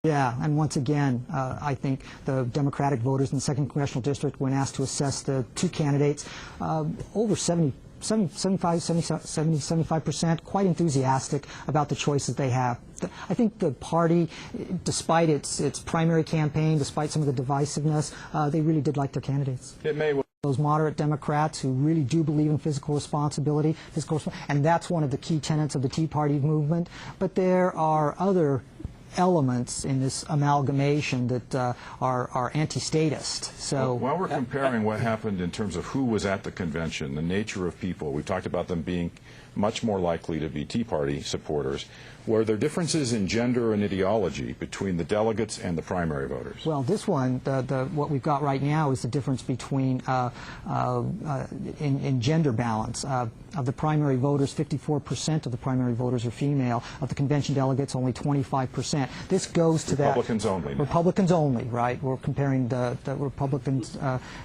Yeah, and once again, I think the Democratic voters in the 2nd Congressional District, when asked to assess the two candidates, over 75%, quite enthusiastic about the choices they have. I think the party, despite its primary campaign, despite some of the divisiveness, they really did like their candidates. It may well. Those moderate Democrats who really do believe in fiscal responsibility, and that's one of the key tenets of the Tea Party movement. But there are other elements in this amalgamation that are anti-statist. So while we're comparing what happened in terms of who was at the convention, the nature of people, we talked about them being much more likely to be Tea Party supporters. Were there differences in gender and ideology between the delegates and the primary voters? Well, this one, what we've got right now is the difference between in gender balance. Of the primary voters, 54% of the primary voters are female. Of the convention delegates, only 25%. This goes to Republicans only. Republicans only, right? We're comparing the Republicans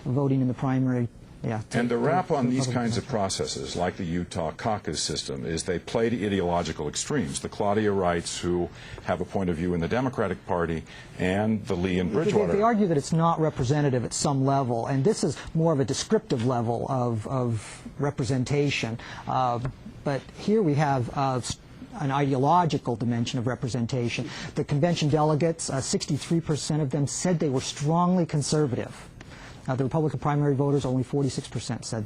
voting in the primary. Yeah, and the rap on these kinds of processes, like the Utah caucus system, is they play to ideological extremes. The Claudia Wrights, who have a point of view in the Democratic Party, and the Lee and Bridgewater. They argue that it's not representative at some level, and this is more of a descriptive level of representation. But here we have an ideological dimension of representation. The convention delegates, 63% of them said they were strongly conservative. The Republican primary voters, only 46% said.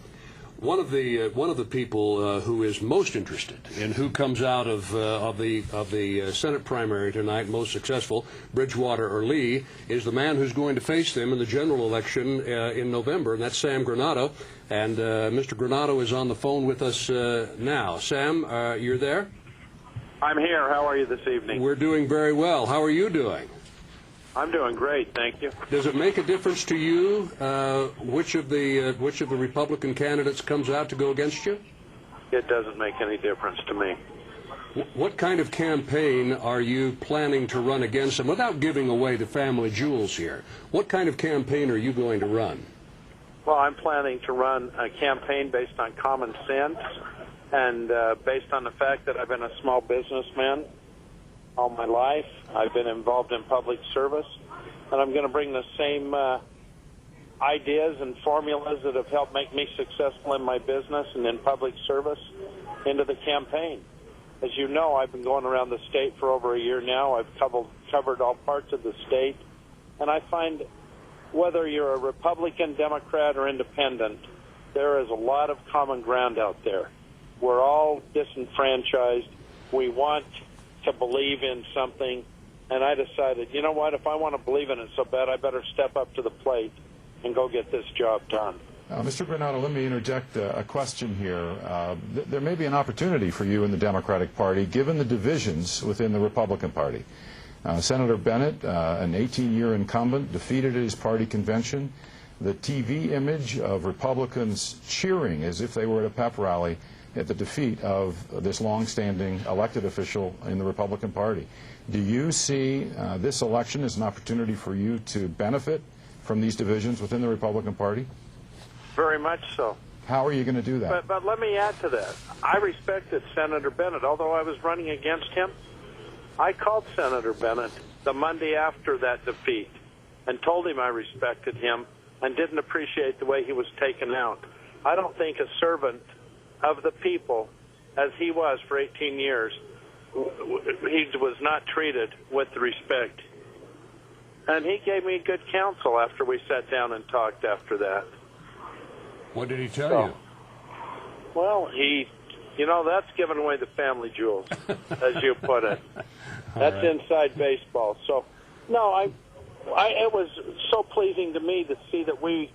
One of the people who is most interested in who comes out of the Senate primary tonight, most successful, Bridgewater or Lee, is the man who's going to face them in the general election in November, and that's Sam Granado. And Mr. Granado is on the phone with us now. Sam, you're there? I'm here. How are you this evening? We're doing very well. How are you doing? I'm doing great, thank you. Does it make a difference to you which of the Republican candidates comes out to go against you? It doesn't make any difference to me. What kind of campaign are you planning to run against them? Without giving away the family jewels here, what kind of campaign are you going to run? Well, I'm planning to run a campaign based on common sense and based on the fact that I've been a small businessman all my life. I've been involved in public service, and I'm going to bring the same ideas and formulas that have helped make me successful in my business and in public service into the campaign. As you know, I've been going around the state for over a year now. I've covered all parts of the state, and I find whether you're a Republican, Democrat, or independent, there is a lot of common ground out there. We're all disenfranchised. We want to believe in something, and I decided, you know what, if I want to believe in it so bad, I better step up to the plate and go get this job done. Mr. Granado, let me interject a question here. There may be an opportunity for you in the Democratic Party, given the divisions within the Republican Party. Senator Bennett, an 18-year incumbent, defeated at his party convention. The TV image of Republicans cheering as if they were at a pep rally at the defeat of this long-standing elected official in the Republican Party. Do you see this election as an opportunity for you to benefit from these divisions within the Republican Party? Very much so. How are you going to do that? But let me add to that. I respected Senator Bennett. Although I was running against him, I called Senator Bennett the Monday after that defeat and told him I respected him and didn't appreciate the way he was taken out. I don't think a servant of the people, as he was for 18 years, he was not treated with respect. And he gave me good counsel after we sat down and talked after that. What did he tell you? Well, that's giving away the family jewels, as you put it. That's inside baseball. So, no, it was so pleasing to me to see that we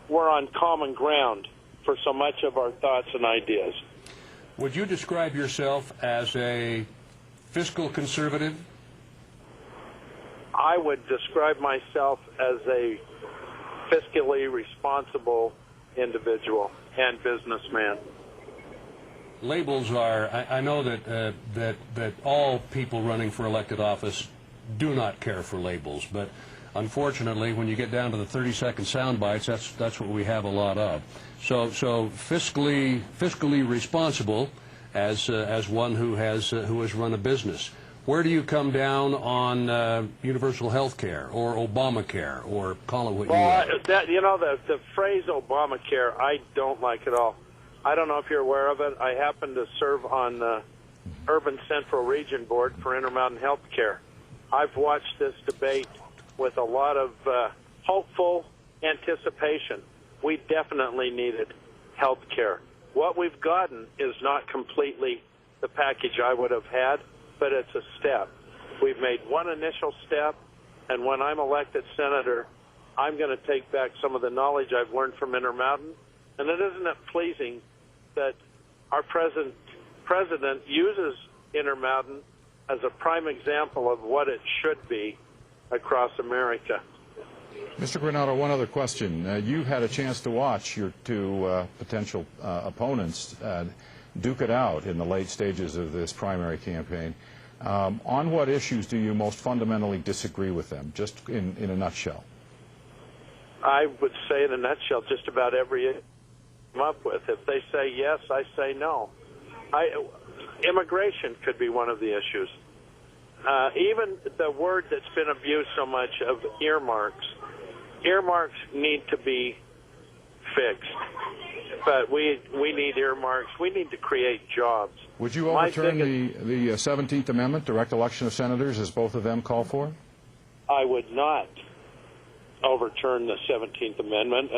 were on common ground for so much of our thoughts and ideas. Would you describe yourself as a fiscal conservative? I would describe myself as a fiscally responsible individual and businessman. Labels are, I know that all people running for elected office do not care for labels, but unfortunately, when you get down to the 30-second sound bites, that's what we have a lot of. So fiscally responsible as one who has run a business. Where do you come down on universal health care or Obamacare, or call it what you want? The phrase Obamacare, I don't like at all. I don't know if you're aware of it. I happen to serve on the Urban Central Region Board for Intermountain Health Care. I've watched this debate with a lot of hopeful anticipation. We definitely needed health care. What we've gotten is not completely the package I would have had, but it's a step. We've made one initial step, and when I'm elected senator, I'm going to take back some of the knowledge I've learned from Intermountain. And isn't it pleasing that our president uses Intermountain as a prime example of what it should be across America? Mr. Granato, one other question. You had a chance to watch your two potential opponents duke it out in the late stages of this primary campaign. On what issues do you most fundamentally disagree with them, just in a nutshell? I would say in a nutshell just about every issue I come up with. If they say yes, I say no. Immigration could be one of the issues. Even the word that's been abused so much of earmarks. Earmarks need to be fixed, but we need earmarks. We need to create jobs. Would you overturn the 17th Amendment, direct election of senators, as both of them call for? I would not overturn the 17th Amendment.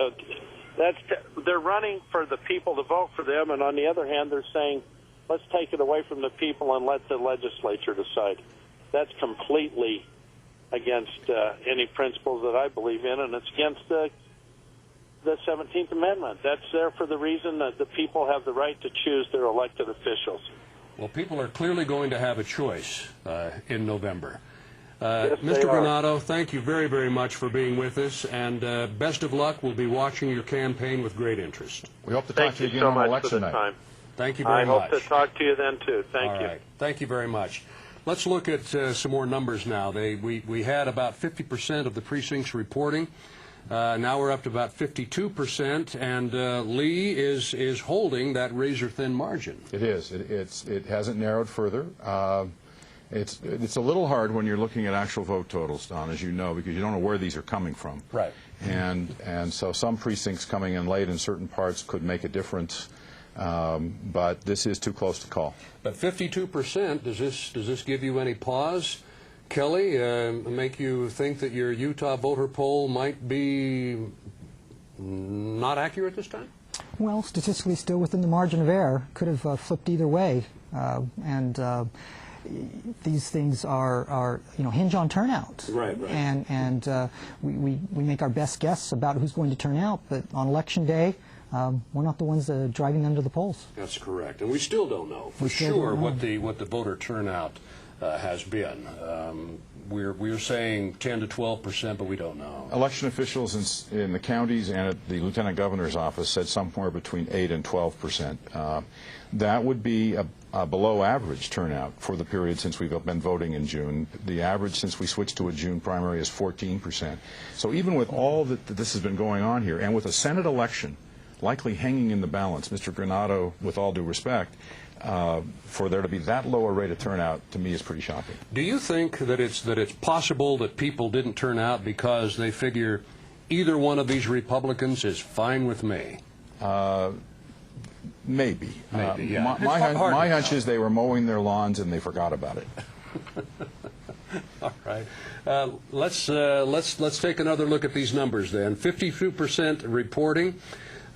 They're running for the people to vote for them, and on the other hand, they're saying, let's take it away from the people and let the legislature decide. That's completely against any principles that I believe in, and it's against the 17th Amendment. That's there for the reason that the people have the right to choose their elected officials. Well, people are clearly going to have a choice in November. Yes, Mr. Granato, thank you very, very much for being with us, and best of luck. We'll be watching your campaign with great interest. We hope to talk to you again on election night. Thank you very much. I hope to talk to you then, too. Thank you. All right. Thank you very much. Let's look at some more numbers now. We had about 50% of the precincts reporting. Now we're up to about 52%, and Lee is holding that razor-thin margin. It is. It hasn't narrowed further. It's a little hard when you're looking at actual vote totals, Don, as you know, because you don't know where these are coming from. Right. And so some precincts coming in late in certain parts could make a difference. But this is too close to call. But 52%, does this give you any pause, Kelly? Make you think that your Utah voter poll might be not accurate this time? Well, statistically still within the margin of error. Could have flipped either way. These things are hinge on turnout. Right. And we make our best guess about who's going to turn out, but on election day, we're not the ones driving them to the polls. That's correct, and we still don't know for sure what the voter turnout has been. We're saying 10 to 12%, but we don't know. Election officials in the counties and at the lieutenant governor's office said somewhere between 8 and 12%. That would be a below average turnout for the period since we've been voting in June. The average since we switched to a June primary is 14%. So even with all that this has been going on here, and with a Senate election likely hanging in the balance, Mr. Granato, with all due respect, for there to be that low a rate of turnout, to me, is pretty shocking. Do you think that it's possible that people didn't turn out because they figure either one of these Republicans is fine with me? Maybe. Yeah. My hunch is they were mowing their lawns and they forgot about it. All right. Let's take another look at these numbers then. 52% reporting.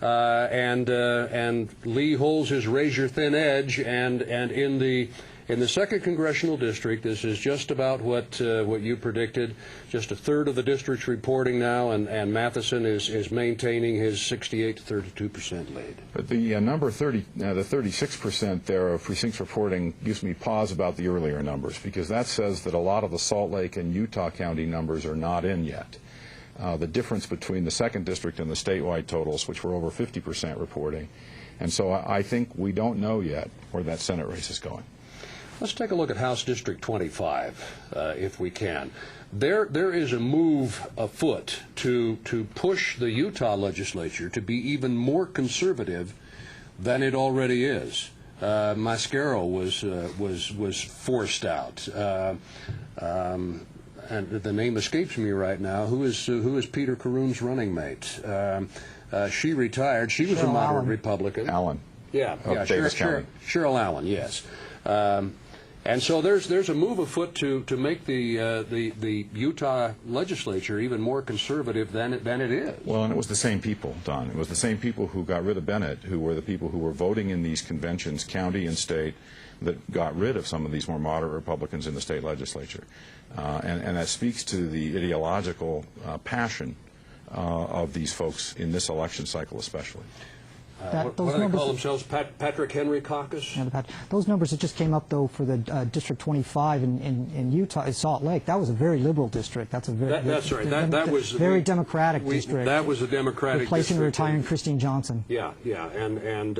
And Lee holds his razor-thin edge, and in the second congressional district, this is just about what you predicted. Just a third of the district's reporting now, and Matheson is maintaining his 68 to 32% lead. But the number 30, the 36% there of precincts reporting gives me pause about the earlier numbers, because that says that a lot of the Salt Lake and Utah County numbers are not in yet. The difference between the second district and the statewide totals, which were over 50% reporting. And so I think we don't know yet where that Senate race is going. Let's take a look at House District 25, if we can. There is a move afoot to push the Utah legislature to be even more conservative than it already is. Mascaro was forced out. And the name escapes me right now. Who is Peter Caroon's running mate? She retired. She was a moderate Republican. Allen. Yeah, Cheryl Allen. Yes. And so there's a move afoot to make the Utah legislature even more conservative than it is. Well, and it was the same people, Don. It was the same people who got rid of Bennett, who were the people who were voting in these conventions, county and state, that got rid of some of these more moderate Republicans in the state legislature. And that speaks to the ideological passion of these folks in this election cycle especially. What do they call themselves? Patrick Henry Caucus? Yeah, those numbers that just came up, though, for the District 25 in Utah, Salt Lake, that was a very liberal district. That's a very that's right. That was very Democratic district. That was a Democratic replacing district. retiring Christine Johnson. Yeah, and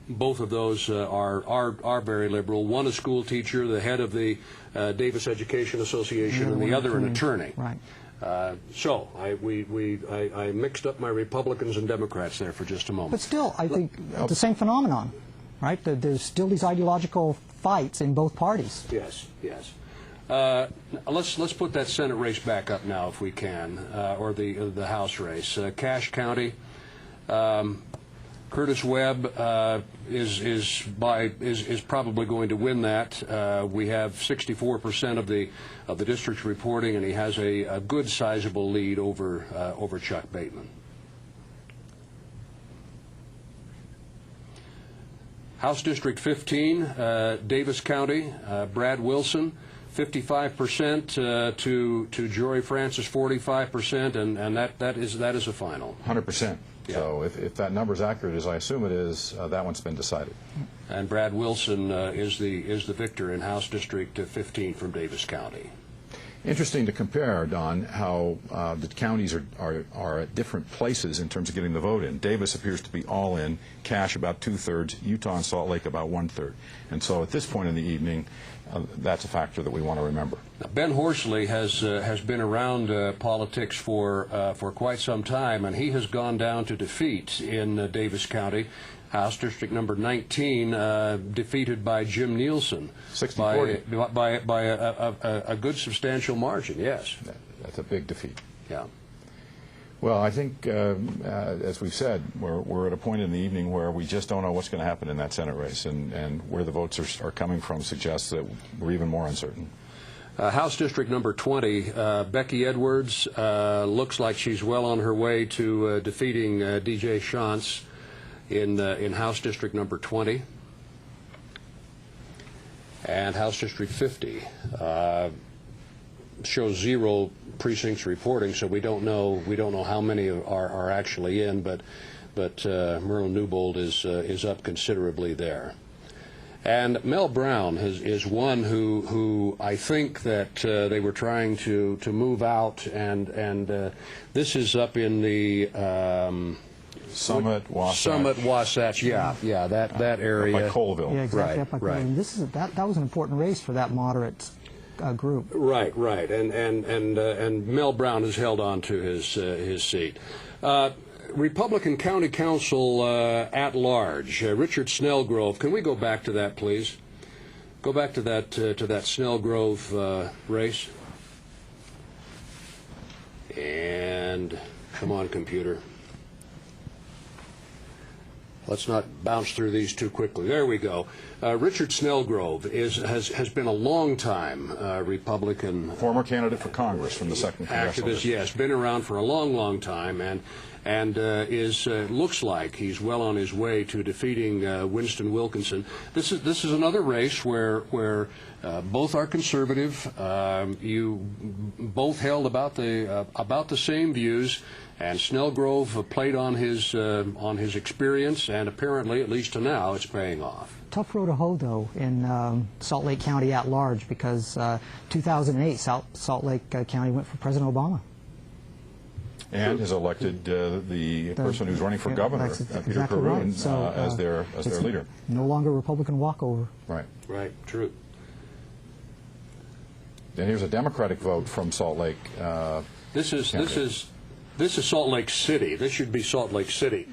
both of those are very liberal. One a school teacher, the head of the Davis Education Association, and the other an attorney. Right. So I mixed up my Republicans and Democrats there for just a moment. But still, I think the same phenomenon, right? There's still these ideological fights in both parties. Yes, yes. Let's put that Senate race back up now, if we can, or the House race. Cache County. Curtis Webb is probably going to win that. We have 64% of the district's reporting, and he has a good sizable lead over Chuck Bateman. House District 15, Davis County, Brad Wilson, 55% to Jory Francis, 45%, and that is a final. 100%. Yeah. So if that number is accurate, as I assume it is, that one's been decided. And Brad Wilson is the victor in House District 15 from Davis County. Interesting to compare, Don, how the counties are at different places in terms of getting the vote in. Davis appears to be all in, Cache about 2/3, Utah and Salt Lake about 1/3. And so at this point in the evening, that's a factor that we want to remember. Now, Ben Horsley has been around politics for quite some time, and he has gone down to defeat in Davis County. House District number 19, defeated by Jim Nielsen 60-40. by a good substantial margin. Yes, that's a big defeat. Yeah. Well, I think, as we've said, we're at a point in the evening where we just don't know what's going to happen in that Senate race, and where the votes are coming from suggests that we're even more uncertain. House District number 20, Becky Edwards looks like she's well on her way to defeating DJ Shantz in House District number 20. And House District 50 shows 0 precincts reporting, so we don't know how many are actually in, but Merlin Newbold is up considerably there. And Mel Brown is one who I think that they were trying to move out, and this is up in the Summit, Wasatch. Yeah, that area. By Colville. Yeah, exactly. Right, up by right. Colville. This is that was an important race for that moderate group. Right, and Mel Brown has held on to his seat. Republican County Council at large, Richard Snellgrove. Can we go back to that, please? Go back to that Snellgrove race. And come on, computer. Let's not bounce through these too quickly. There we go. Richard Snellgrove has been a long time Republican. Former candidate for Congress from the 2nd Congressional Activist, yes, been around for a long time, and looks like he's well on his way to defeating Winston Wilkinson. This is another race where both are conservative. You both held about the same views. And Snellgrove played on his experience, and apparently, at least to now, it's paying off. Tough row to hoe, though, in Salt Lake County at large, because 2008, Salt Lake County went for President Obama. And has elected the person who's running for governor, Peter exactly Caroon, right. So, as their leader. No longer Republican walkover. Right. Right. True. And here's a Democratic vote from Salt Lake. This is Salt Lake City. This should be Salt Lake City.